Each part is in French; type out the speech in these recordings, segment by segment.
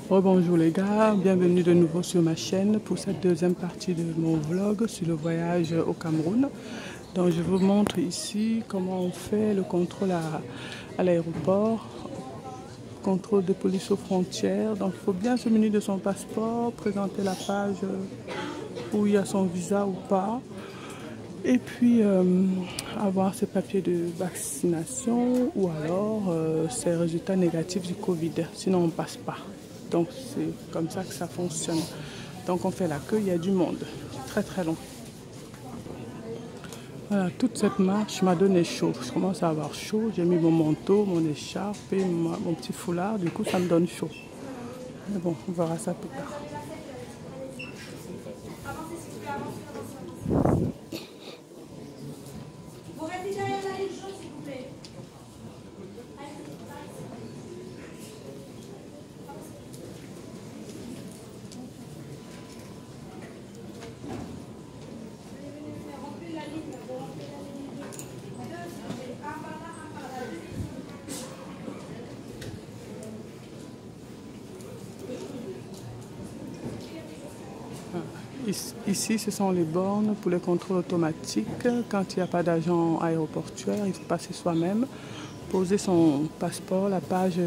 Bonjour les gars, bienvenue de nouveau sur ma chaîne pour cette deuxième partie de mon vlog sur le voyage au Cameroun. Donc je vous montre ici comment on fait le contrôle à l'aéroport, contrôle de police aux frontières. Donc il faut bien se munir de son passeport, présenter la page où il y a son visa ou pas. Et puis avoir ses papiers de vaccination ou alors ses résultats négatifs du Covid. Sinon on ne passe pas. Donc c'est comme ça que ça fonctionne. Donc on fait la queue, il y a du monde. C'est très très long. Voilà, toute cette marche m'a donné chaud. Je commence à avoir chaud. J'ai mis mon manteau, mon écharpe et mon petit foulard. Du coup ça me donne chaud. Mais bon, on verra ça plus tard. Ici, ce sont les bornes pour les contrôles automatiques. Quand il n'y a pas d'agent aéroportuaire, il faut passer soi-même, poser son passeport, la page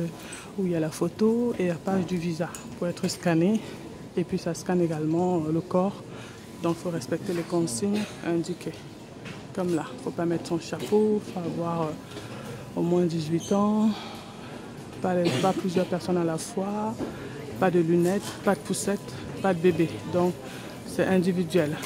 où il y a la photo et la page du visa pour être scanné. Et puis ça scanne également le corps. Donc il faut respecter les consignes indiquées. Comme là, il ne faut pas mettre son chapeau, il faut avoir au moins 18 ans, pas plusieurs personnes à la fois, pas de lunettes, pas de poussette, pas de bébé. Donc c'est individuel.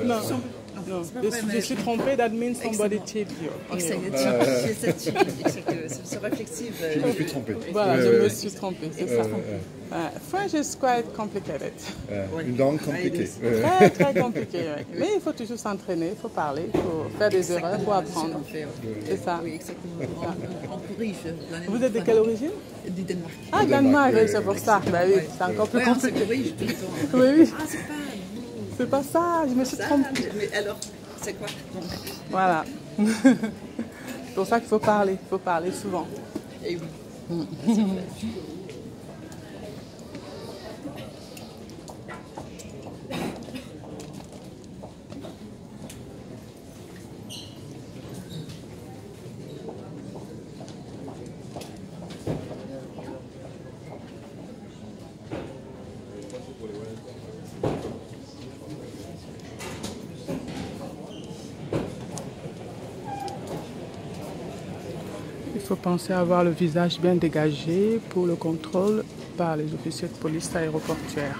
Non, non. Je suis trompée, that means somebody cheated you. C'est réflexive. Je me suis trompée. Voilà, je me suis trompée, c'est ça. French is quite complicated. Une langue compliquée. Très, très compliqué, ouais. Mais il faut toujours s'entraîner, il faut parler, il faut faire des erreurs, il faut apprendre. C'est ça. Oui, exactement. On corrige. Vous êtes de quelle origine? Du Danemark. Ah, Danemark, oui, c'est pour ça. Bah oui, c'est encore plus On se compliqué. corrige tout le temps. Oui, oui. Ah, c'est pas... C'est pas ça, je me suis ça, trompée. mais alors, c'est quoi donc? Voilà. C'est pour ça qu'il faut parler souvent. Eh oui. Il faut penser à avoir le visage bien dégagé pour le contrôle par les officiers de police aéroportuaire.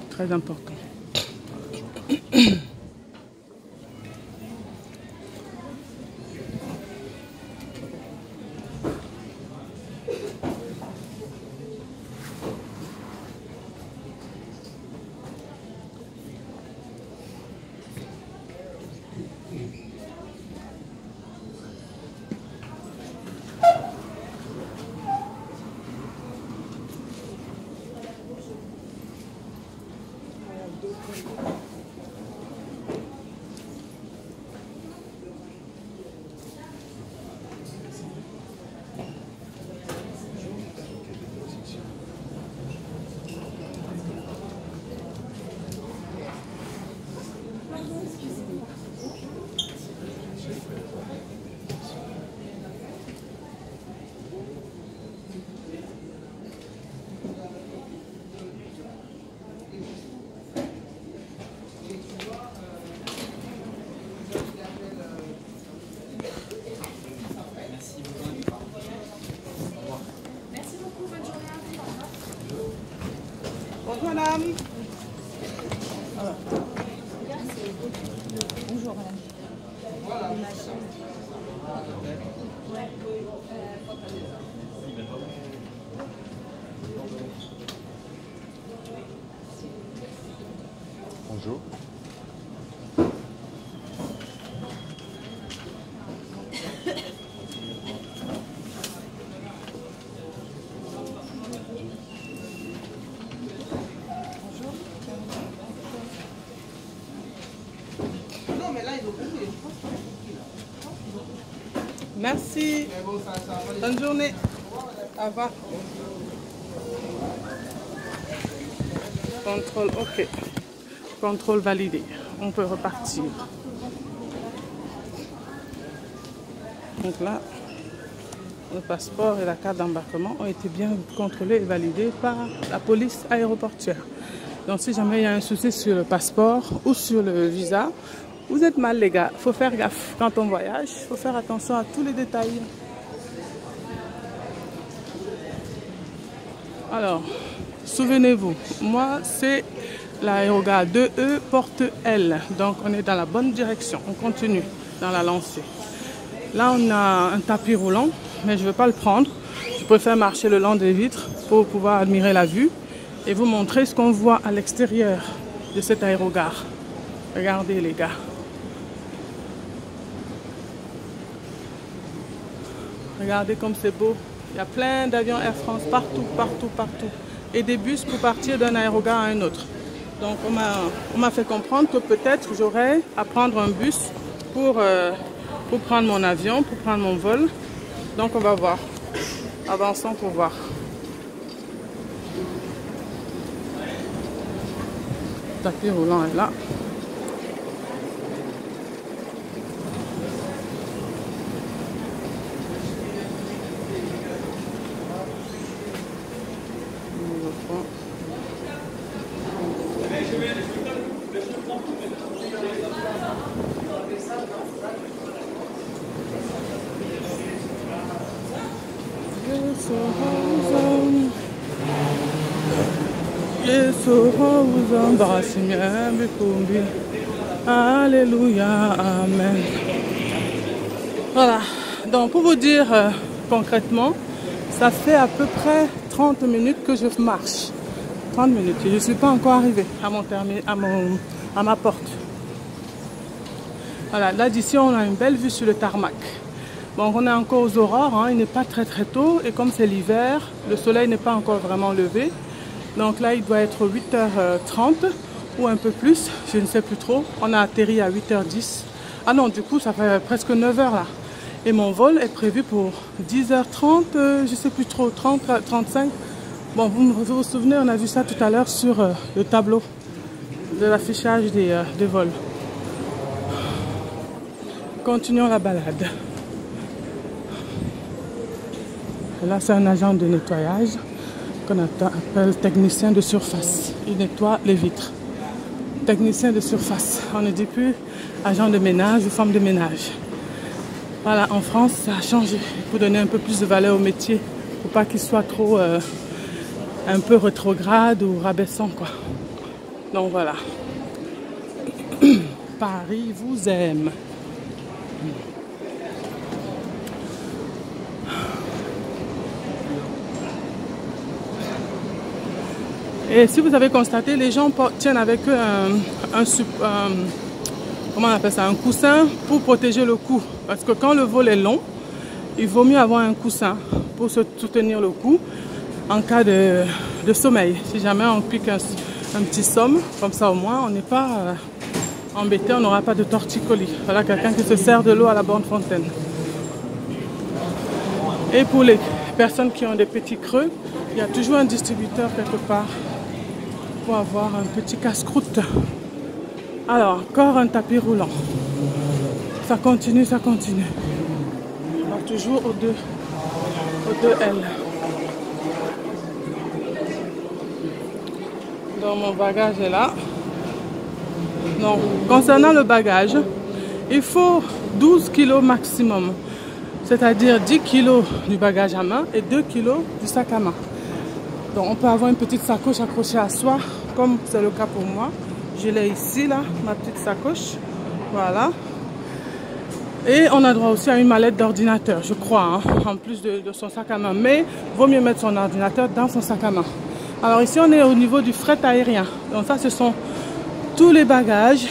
Très important. Bonjour madame. Bonjour madame. Bonjour. Merci. Bonne journée. Au revoir. Contrôle, ok. Contrôle validé. On peut repartir. Donc là, le passeport et la carte d'embarquement ont été bien contrôlés et validés par la police aéroportuaire. Donc si jamais il y a un souci sur le passeport ou sur le visa, vous êtes mal les gars. Il faut faire gaffe quand on voyage. Il faut faire attention à tous les détails. Alors, souvenez-vous, moi c'est l'aérogare 2E porte L. Donc on est dans la bonne direction. On continue dans la lancée. Là on a un tapis roulant, mais je ne veux pas le prendre. Je préfère marcher le long des vitres pour pouvoir admirer la vue et vous montrer ce qu'on voit à l'extérieur de cet aérogare. Regardez les gars. Regardez comme c'est beau. Il y a plein d'avions Air France partout, partout, partout. Et des bus pour partir d'un aérogare à un autre. Donc on m'a fait comprendre que peut-être j'aurais à prendre un bus pour prendre mon avion, pour prendre mon vol. Donc on va voir. Avançons pour voir. Le tapis roulant est là. Alléluia, amen. Voilà, donc pour vous dire concrètement, ça fait à peu près 30 minutes que je marche. 30 minutes et je ne suis pas encore arrivée à ma porte. Voilà, là d'ici on a une belle vue sur le tarmac. Bon, on est encore aux aurores, hein, il n'est pas très tôt et comme c'est l'hiver, le soleil n'est pas encore vraiment levé. Donc là il doit être 8h30 ou un peu plus, je ne sais plus trop. On a atterri à 8h10. Ah non, du coup ça fait presque 9h là. Et mon vol est prévu pour 10h30, je ne sais plus trop, 30, 35. Bon, vous vous souvenez, on a vu ça tout à l'heure sur le tableau de l'affichage des vols. Continuons la balade. Et là, c'est un agent de nettoyage qu'on appelle technicien de surface. Il nettoie les vitres. Technicien de surface. On ne dit plus agent de ménage ou femme de ménage. Voilà, en France, ça a changé. Pour donner un peu plus de valeur au métier. Pour pas qu'il soit trop un peu rétrograde ou rabaissant, quoi. Donc voilà. Paris vous aime. Et si vous avez constaté, les gens tiennent avec eux comment on appelle ça, un coussin pour protéger le cou. Parce que quand le vol est long, il vaut mieux avoir un coussin pour se soutenir le cou en cas de sommeil. Si jamais on pique un petit somme, comme ça au moins on n'est pas embêté, on n'aura pas de torticolis. Voilà quelqu'un qui se sert de l'eau à la borne fontaine. Et pour les personnes qui ont des petits creux, il y a toujours un distributeur quelque part pour avoir un petit casse-croûte. Alors, encore un tapis roulant. Ça continue, ça continue. Alors, toujours au 2L. Donc, mon bagage est là. Donc, concernant le bagage, il faut 12 kg maximum. C'est-à-dire 10 kg du bagage à main et 2 kg du sac à main. Donc on peut avoir une petite sacoche accrochée à soi, comme c'est le cas pour moi. Je l'ai ici, là, ma petite sacoche. Voilà. Et on a droit aussi à une mallette d'ordinateur, je crois, hein, en plus de son sac à main. Mais vaut mieux mettre son ordinateur dans son sac à main. Alors ici, on est au niveau du fret aérien. Donc ça, ce sont tous les bagages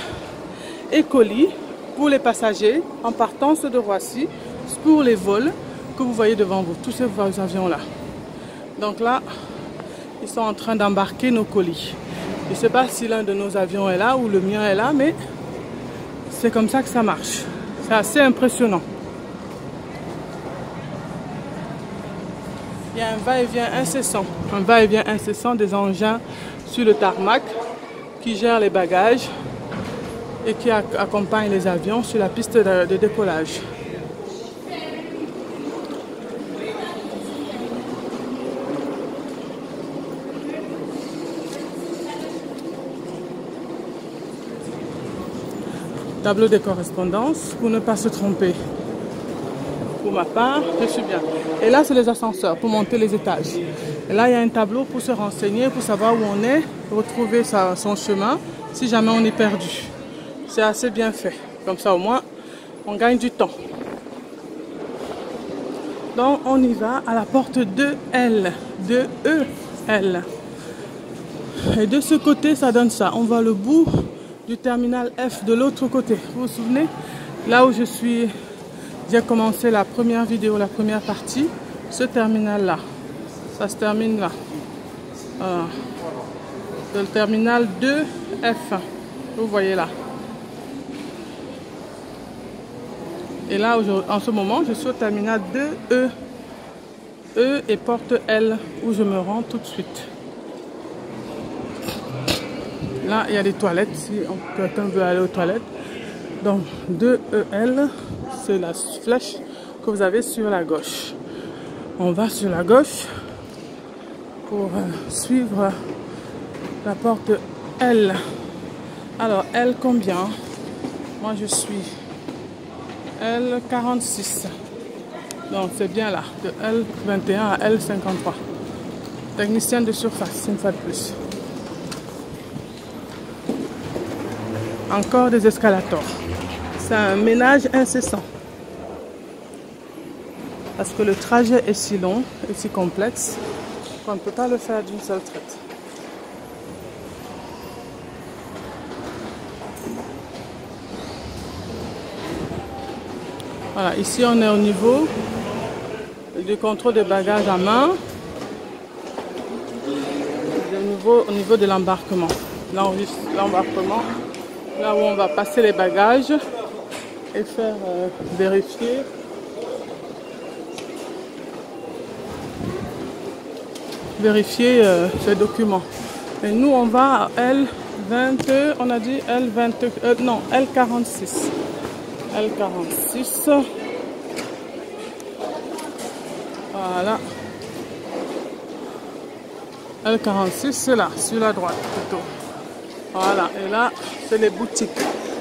et colis pour les passagers en partance de Roissy pour les vols que vous voyez devant vous, tous ces avions-là. Donc là, ils sont en train d'embarquer nos colis. Je ne sais pas si l'un de nos avions est là ou le mien est là, mais c'est comme ça que ça marche. C'est assez impressionnant. Il y a un va-et-vient incessant. Un va-et-vient incessant des engins sur le tarmac qui gèrent les bagages et qui accompagnent les avions sur la piste de décollage. Tableau des correspondances pour ne pas se tromper. Pour ma part, je suis bien. Et là, c'est les ascenseurs pour monter les étages. Et là, il y a un tableau pour se renseigner, pour savoir où on est, retrouver son chemin si jamais on est perdu. C'est assez bien fait. Comme ça, au moins, on gagne du temps. Donc, on y va à la porte 2L. 2EL. Et de ce côté, ça donne ça. On voit le bout du terminal F de l'autre côté. Vous vous souvenez? Là où j'ai commencé la première vidéo, la première partie, ce terminal-là. Ça se termine là. Le terminal 2F. Vous voyez là. Et là, en ce moment, je suis au terminal 2E. E et porte L, où je me rends tout de suite. Là, il y a des toilettes, si quelqu'un veut aller aux toilettes. Donc, 2EL, c'est la flèche que vous avez sur la gauche. On va sur la gauche pour suivre la porte L. Alors, L combien? Moi, je suis L46. Donc, c'est bien là, de L21 à L53. Technicienne de surface, une fois de plus. Encore des escalators. C'est un ménage incessant. Parce que le trajet est si long et si complexe qu'on ne peut pas le faire d'une seule traite. Voilà, ici on est au niveau du contrôle des bagages à main. Au niveau de l'embarquement. L'embarquement. Là où on va passer les bagages et faire vérifier ces documents. Et nous on va à L20, on a dit L20, non L46. L46. Voilà. L46 c'est là, sur la droite plutôt. Voilà, et là, c'est les boutiques.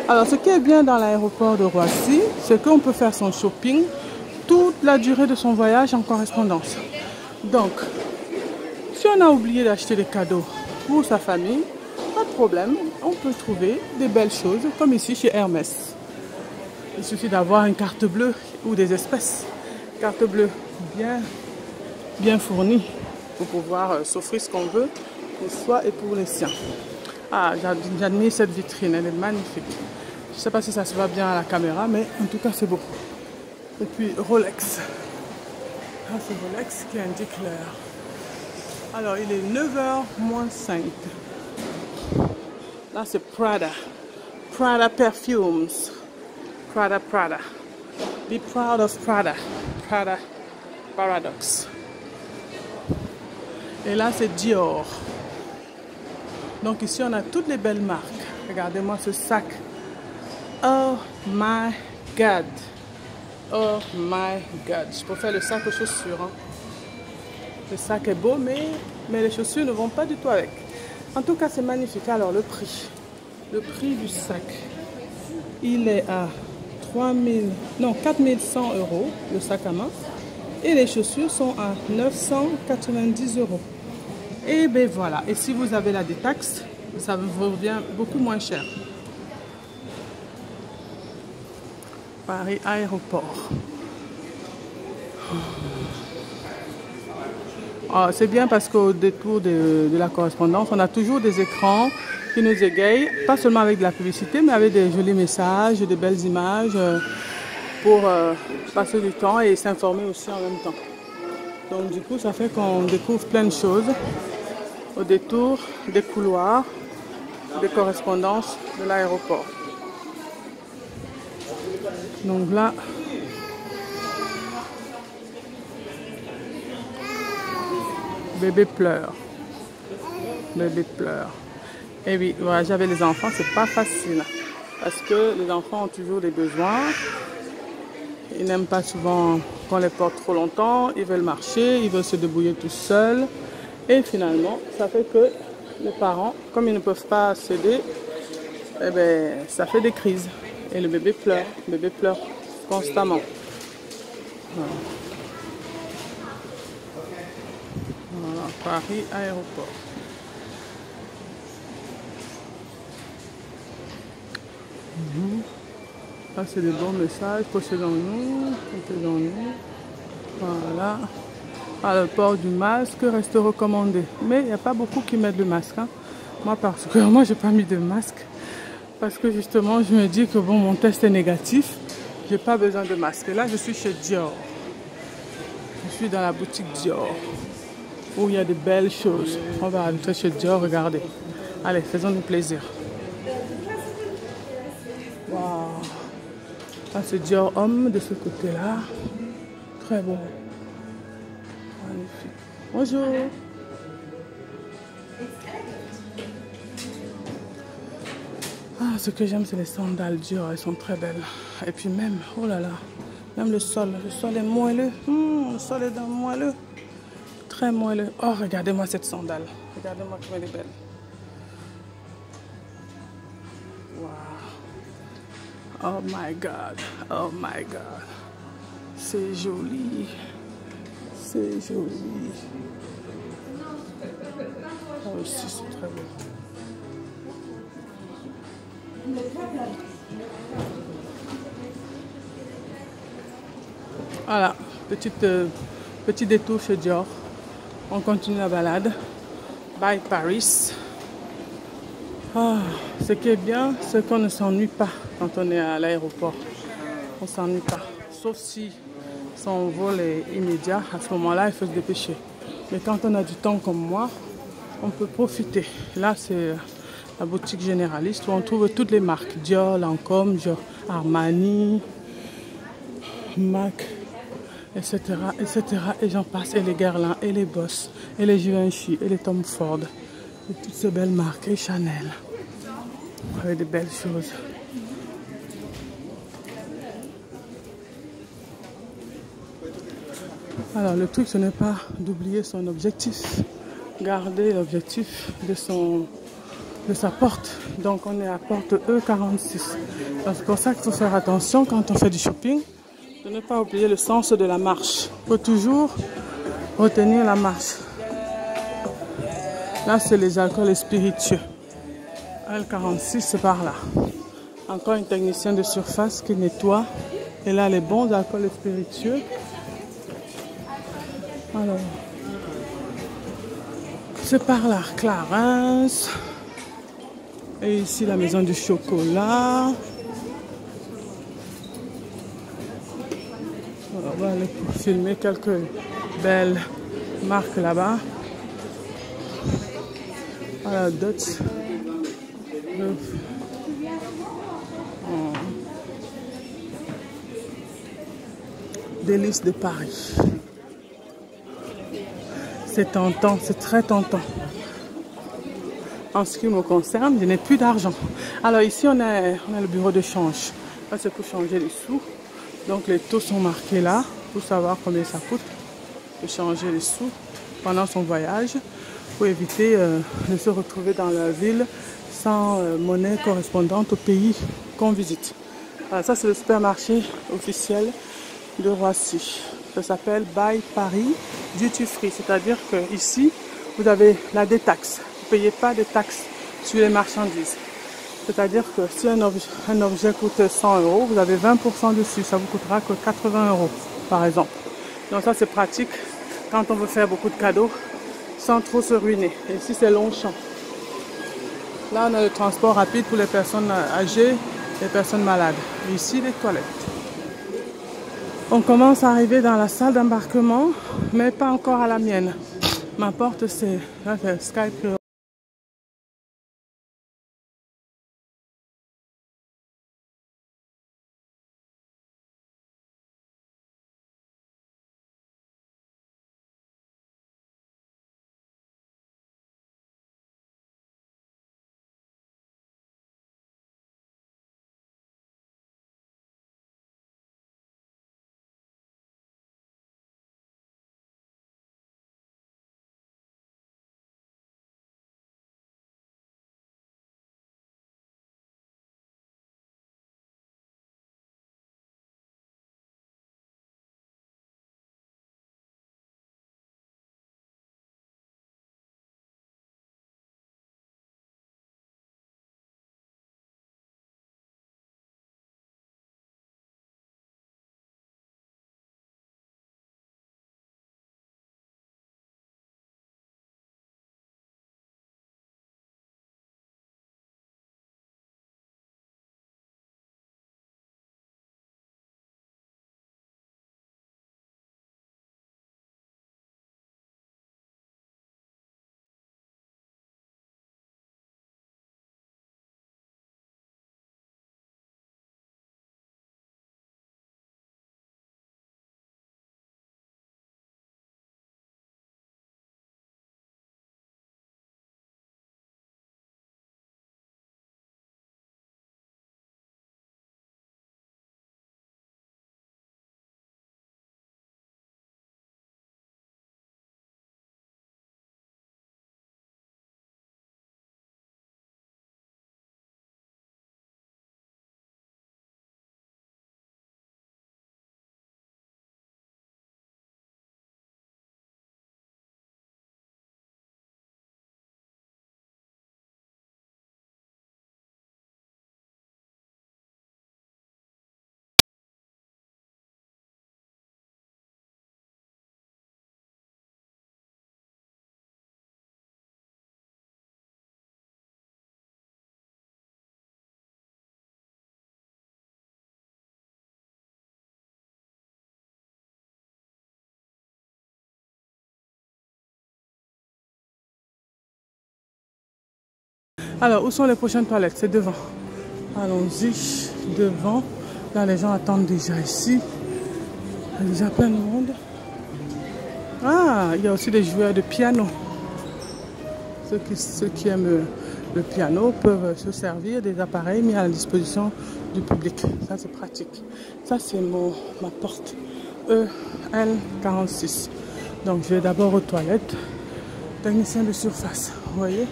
Alors, ce qui est bien dans l'aéroport de Roissy, c'est qu'on peut faire son shopping toute la durée de son voyage en correspondance. Donc, si on a oublié d'acheter des cadeaux pour sa famille, pas de problème, on peut trouver des belles choses, comme ici chez Hermès. Il suffit d'avoir une carte bleue ou des espèces. Carte bleue bien fournie pour pouvoir s'offrir ce qu'on veut pour soi et pour les siens. Ah, j'admire cette vitrine, elle est magnifique. Je ne sais pas si ça se voit bien à la caméra, mais en tout cas c'est beau. Et puis Rolex. Ah, c'est Rolex qui indique l'heure. Alors il est 9h moins 5. Là c'est Prada. Prada Perfumes. Prada. Be proud of Prada. Prada Paradox. Et là c'est Dior. Donc ici on a toutes les belles marques. Regardez-moi ce sac. Oh my God. Oh my God. Je préfère le sac aux chaussures. Hein. Le sac est beau, mais les chaussures ne vont pas du tout avec. En tout cas, c'est magnifique. Alors le prix. Le prix du sac. Il est à 4100 €, le sac à main. Et les chaussures sont à 990 €. Et bien voilà, et si vous avez la détaxe, ça vous revient beaucoup moins cher. Paris Aéroport. C'est bien parce qu'au détour de la correspondance, on a toujours des écrans qui nous égayent, pas seulement avec de la publicité, mais avec des jolis messages, des belles images pour passer du temps et s'informer aussi en même temps. Donc du coup, ça fait qu'on découvre plein de choses au détour des couloirs, des correspondances de l'aéroport. Donc là, bébé pleure. Bébé pleure. Et oui, voyager avec les enfants, c'est pas facile. Parce que les enfants ont toujours des besoins. Ils n'aiment pas souvent qu'on les porte trop longtemps. Ils veulent marcher, ils veulent se débrouiller tout seuls. Et finalement, ça fait que les parents, comme ils ne peuvent pas céder, eh bien, ça fait des crises. Et le bébé pleure constamment. Voilà. Voilà, Paris Aéroport. Là, c'est des bons messages. Possédons-nous. Voilà. Le port du masque reste recommandé. Mais il n'y a pas beaucoup qui mettent le masque. Hein. Moi, particulièrement, je n'ai pas mis de masque. Parce que justement, je me dis que bon, mon test est négatif. Je n'ai pas besoin de masque. Et là, je suis chez Dior. Je suis dans la boutique Dior. Où il y a de belles choses. On va entrer chez Dior, regardez. Allez, faisons-nous plaisir. Waouh. Là, c'est Dior homme de ce côté-là. Très beau. Magnifique. Bonjour. Ce que j'aime, c'est les sandales Dior. Elles sont très belles. Et puis même, oh là là, même le sol. Le sol est moelleux. Le sol est moelleux. Très moelleux. Oh, regardez-moi cette sandale. Regardez-moi comme elle est belle. Wow. Oh my God. Oh my God. C'est joli. C'est joli. Oh, aussi, c'est très beau. Voilà, petit détour chez Dior. On continue la balade. Bye Paris. Ce qui est bien, c'est qu'on ne s'ennuie pas quand on est à l'aéroport. On ne s'ennuie pas. Sauf si son vol est immédiat. À ce moment-là, il faut se dépêcher. Mais quand on a du temps comme moi, on peut profiter. Là, c'est la boutique généraliste où on trouve toutes les marques. Dior, Lancôme, Armani, MAC, etc. Et j'en passe. Et les Guerlain, et les Boss, et les Givenchy, et les Tom Ford. Et toutes ces belles marques. Et Chanel. Avec des belles choses. Alors le truc, ce n'est pas d'oublier son objectif. Garder l'objectif de sa porte. Donc on est à porte E46. C'est pour ça qu'il faut faire attention quand on fait du shopping. De ne pas oublier le sens de la marche. Il faut toujours retenir la marche. Là, c'est les alcools spiritueux. L46, c'est par là. Encore une technicienne de surface qui nettoie. Et là, les bons alcools spiritueux. Alors, c'est par là, Clarins. Et ici, la maison du chocolat. On va aller filmer quelques belles marques là-bas. Voilà, Dutch. Délices de Paris. C'est tentant, c'est très tentant. En ce qui me concerne, je n'ai plus d'argent. Alors ici, on a le bureau de change. Là, c'est pour changer les sous. Donc les taux sont marqués là pour savoir combien ça coûte de changer les sous pendant son voyage pour éviter de se retrouver dans la ville sans monnaie correspondante au pays qu'on visite. Alors, ça, c'est le supermarché officiel de Roissy. Ça s'appelle Buy Paris Duty Free, c'est-à-dire que ici vous avez la détaxe. Vous ne payez pas de taxes sur les marchandises. C'est-à-dire que si un objet coûte 100 euros, vous avez 20% dessus. Ça vous coûtera que 80 euros, par exemple. Donc ça, c'est pratique quand on veut faire beaucoup de cadeaux sans trop se ruiner. Et ici, c'est Longchamp. Là, on a le transport rapide pour les personnes âgées, les personnes malades. Et ici, les toilettes. On commence à arriver dans la salle d'embarquement, mais pas encore à la mienne. Ma porte, c'est Skype. Alors, où sont les prochaines toilettes? C'est devant. Allons-y, devant. Là, les gens attendent déjà ici. Il y a déjà plein de monde. Ah, il y a aussi des joueurs de piano. Ceux qui aiment le piano peuvent se servir des appareils mis à la disposition du public. Ça, c'est pratique. Ça, c'est ma porte EL46. Donc, je vais d'abord aux toilettes. Technicien de surface, vous voyez?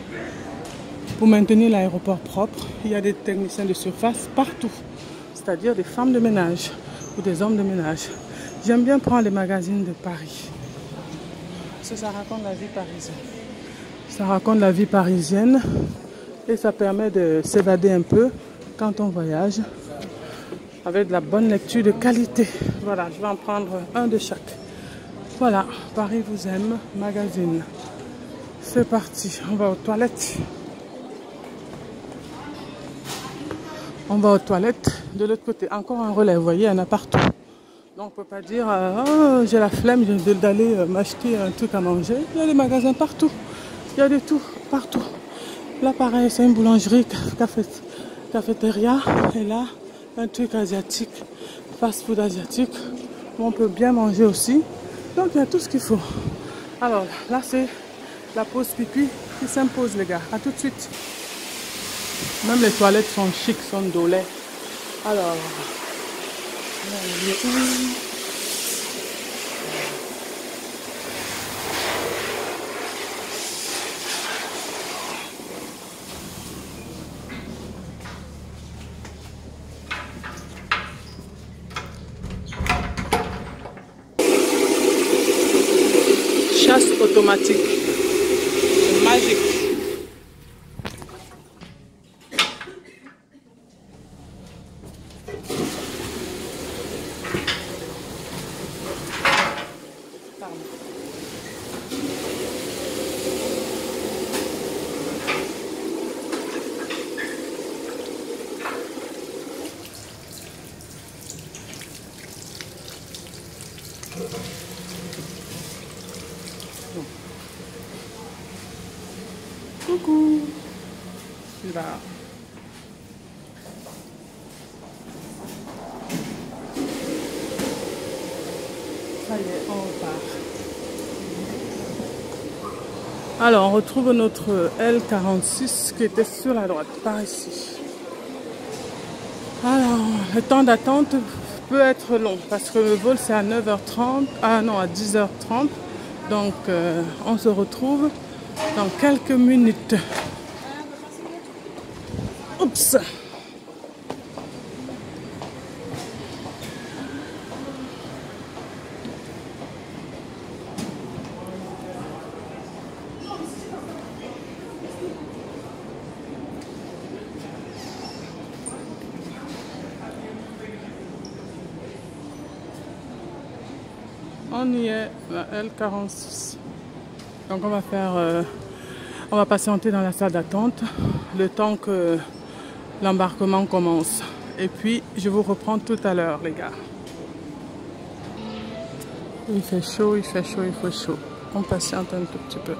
Pour maintenir l'aéroport propre, il y a des techniciens de surface partout. C'est-à-dire des femmes de ménage ou des hommes de ménage. J'aime bien prendre les magazines de Paris. Parce que ça raconte la vie parisienne. Ça raconte la vie parisienne et ça permet de s'évader un peu quand on voyage avec de la bonne lecture de qualité. Voilà, je vais en prendre un de chaque. Voilà, Paris vous aime, magazine. C'est parti, on va aux toilettes. On va aux toilettes de l'autre côté. Encore un relais, vous voyez, il y en a partout. Donc on ne peut pas dire, oh, j'ai la flemme d'aller m'acheter un truc à manger. Il y a des magasins partout. Il y a de tout, partout. Là, pareil, c'est une boulangerie, cafétéria. Et là, un truc asiatique, fast-food asiatique. Où on peut bien manger aussi. Donc il y a tout ce qu'il faut. Alors là, c'est la pause pipi qui s'impose, les gars. À tout de suite. Même les toilettes sont chics, sont dolées. Alors, chasse automatique. C'est magique. Coucou. Là. Ça y est, on repart. Alors, on retrouve notre L46 qui était sur la droite, par ici. Alors, le temps d'attente peut être long parce que le vol c'est à 9h30, ah non, à 10h30. Donc, on se retrouve dans quelques minutes. Oups! On y est, la L46. Donc on va patienter dans la salle d'attente le temps que l'embarquement commence. Et puis je vous reprends tout à l'heure, les gars. Il fait chaud, il fait chaud, il fait chaud. On patiente un tout petit peu.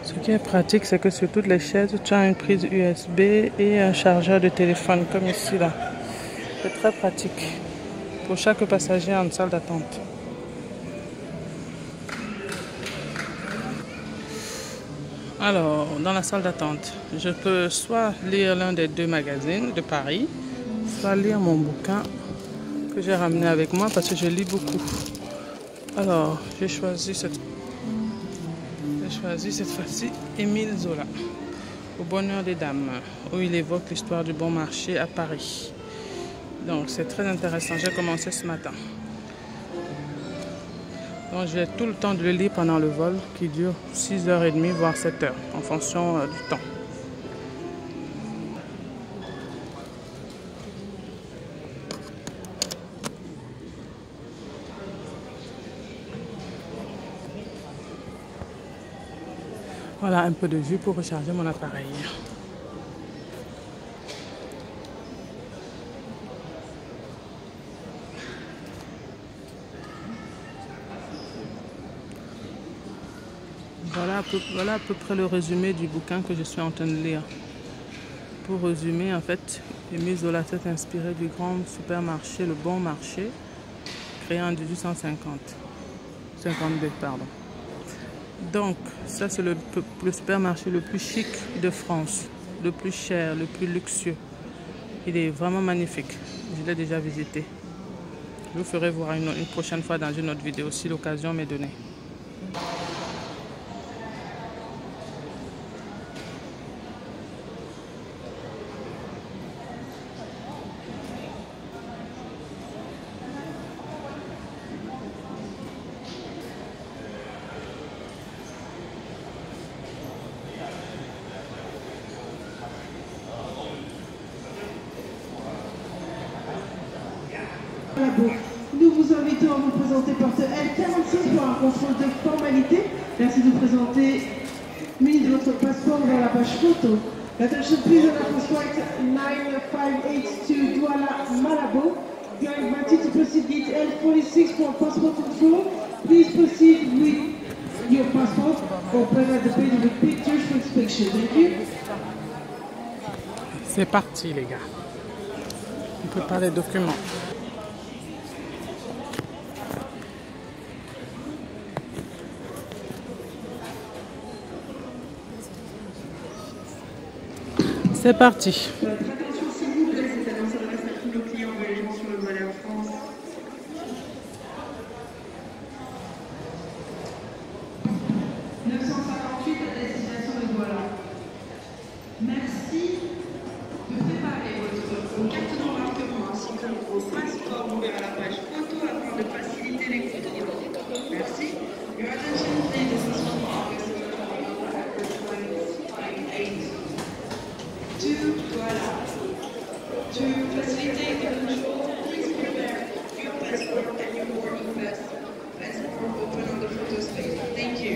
Ce qui est pratique, c'est que sur toutes les chaises, tu as une prise USB et un chargeur de téléphone, comme ici là. C'est très pratique pour chaque passager en salle d'attente. Alors, dans la salle d'attente, je peux soit lire l'un des deux magazines de Paris, soit lire mon bouquin que j'ai ramené avec moi parce que je lis beaucoup. Alors, j'ai choisi cette fois-ci Émile Zola, Au bonheur des dames, où il évoque l'histoire du bon marché à Paris. Donc c'est très intéressant, j'ai commencé ce matin. Donc j'ai tout le temps de le lire pendant le vol qui dure 6h30 voire 7h en fonction du temps. Voilà un peu de jus pour recharger mon appareil. Voilà à peu près le résumé du bouquin que je suis en train de lire. Pour résumer, en fait, Émile Zola s'est inspiré du grand supermarché, le Bon Marché, créé en 1852, pardon. Donc, ça c'est le supermarché le plus chic de France, le plus cher, le plus luxueux. Il est vraiment magnifique. Je l'ai déjà visité. Je vous ferai voir une prochaine fois dans une autre vidéo si l'occasion m'est donnée. Nous vous invitons à vous présenter porte L46 pour un contrôle de formalité. Merci de vous présenter, mis votre passeport dans la page photo. Attention please on our flight 9582 Douala Malabo. You are invited to proceed gate L46 for passport control. Please proceed with your passport. Open at the page with pictures for inspection. Thank you. C'est parti les gars. On prépare les documents. C'est parti. Votre attention s'il vous plaît, cette annonce s'adresse à tous nos clients voyageant sur le vol Air France. « 958 à destination de Douala. Merci de préparer votre carte d'embarquement ainsi que vos passeports ouverts à la page photo afin de faciliter les contrôles. Merci. Your attention please, this is one to Douala. To facilitate the control, please prepare your passport and your boarding pass. Passport open on the photo space. Thank you.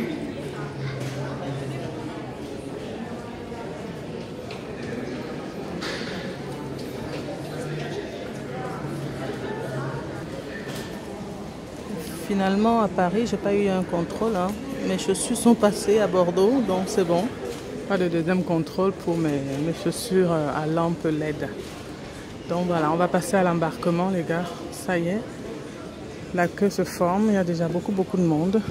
Finalement, à Paris, j'ai pas eu un contrôle. Hein. Mes chaussures sont passées à Bordeaux, donc c'est bon. Pas de deuxième contrôle pour mes chaussures à lampe LED. Donc voilà, on va passer à l'embarquement, les gars. Ça y est, la queue se forme. Il y a déjà beaucoup de monde.